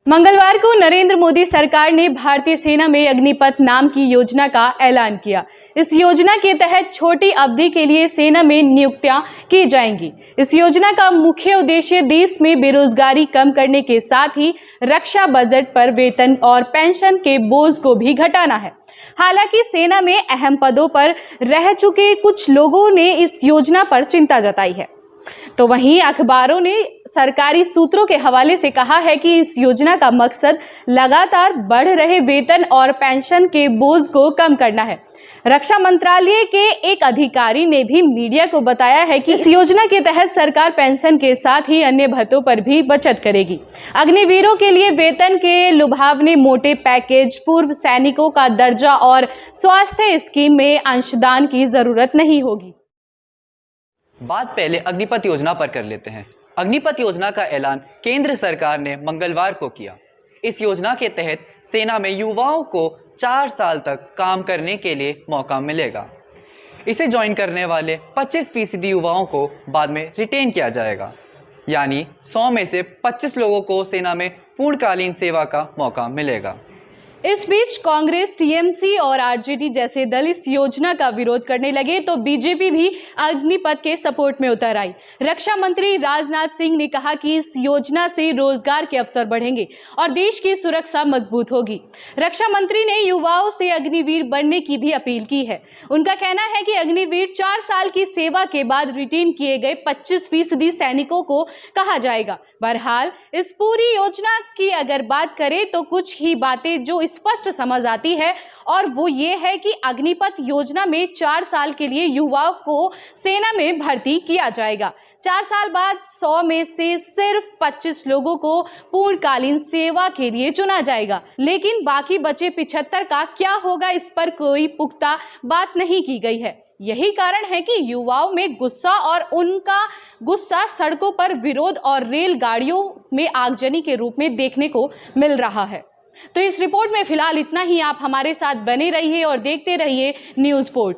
मंगलवार को नरेंद्र मोदी सरकार ने भारतीय सेना में अग्निपथ नाम की योजना का ऐलान किया। इस योजना के तहत छोटी अवधि के लिए सेना में नियुक्तियां की जाएंगी। इस योजना का मुख्य उद्देश्य देश में बेरोजगारी कम करने के साथ ही रक्षा बजट पर वेतन और पेंशन के बोझ को भी घटाना है। हालांकि सेना में अहम पदों पर रह चुके कुछ लोगों ने इस योजना पर चिंता जताई है। तो वहीं अखबारों ने सरकारी सूत्रों के हवाले से कहा है कि इस योजना का मकसद लगातार बढ़ रहे वेतन और पेंशन के बोझ को कम करना है। रक्षा मंत्रालय के एक अधिकारी ने भी मीडिया को बताया है कि इस योजना के तहत सरकार पेंशन के साथ ही अन्य भत्तों पर भी बचत करेगी। अग्निवीरों के लिए वेतन के लुभावने मोटे पैकेज, पूर्व सैनिकों का दर्जा और स्वास्थ्य स्कीम में अंशदान की जरूरत नहीं होगी। बात पहले अग्निपथ योजना पर कर लेते हैं। अग्निपथ योजना का ऐलान केंद्र सरकार ने मंगलवार को किया। इस योजना के तहत सेना में युवाओं को 4 साल तक काम करने के लिए मौका मिलेगा। इसे ज्वाइन करने वाले 25% युवाओं को बाद में रिटेन किया जाएगा, यानी 100 में से 25 लोगों को सेना में पूर्णकालीन सेवा का मौका मिलेगा। इस बीच कांग्रेस, टीएमसी और आरजेडी जैसे दल इस योजना का विरोध करने लगे तो बीजेपी भी अग्निपथ के सपोर्ट में उतर आई। रक्षा मंत्री राजनाथ सिंह ने कहा कि इस योजना से रोजगार के अवसर बढ़ेंगे और देश की सुरक्षा मजबूत होगी। रक्षा मंत्री ने युवाओं से अग्निवीर बनने की भी अपील की है। उनका कहना है कि अग्निवीर 4 साल की सेवा के बाद रिटेन किए गए 25% सैनिकों को कहा जाएगा। बहरहाल इस पूरी योजना की अगर बात करें तो कुछ ही बातें जो स्पष्ट समझ आती है, और वो ये है कि अग्निपथ योजना में 4 साल के लिए युवाओं को सेना में भर्ती किया जाएगा। 4 साल बाद 100 में से सिर्फ 25 लोगों को पूर्णकालीन सेवा के लिए चुना जाएगा, लेकिन बाकी बचे 75 का क्या होगा, इस पर कोई पुख्ता बात नहीं की गई है। यही कारण है कि युवाओं में गुस्सा, और उनका गुस्सा सड़कों पर विरोध और रेलगाड़ियों में आगजनी के रूप में देखने को मिल रहा है। तो इस रिपोर्ट में फिलहाल इतना ही। आप हमारे साथ बने रहिए और देखते रहिए न्यूज़ पोर्ट।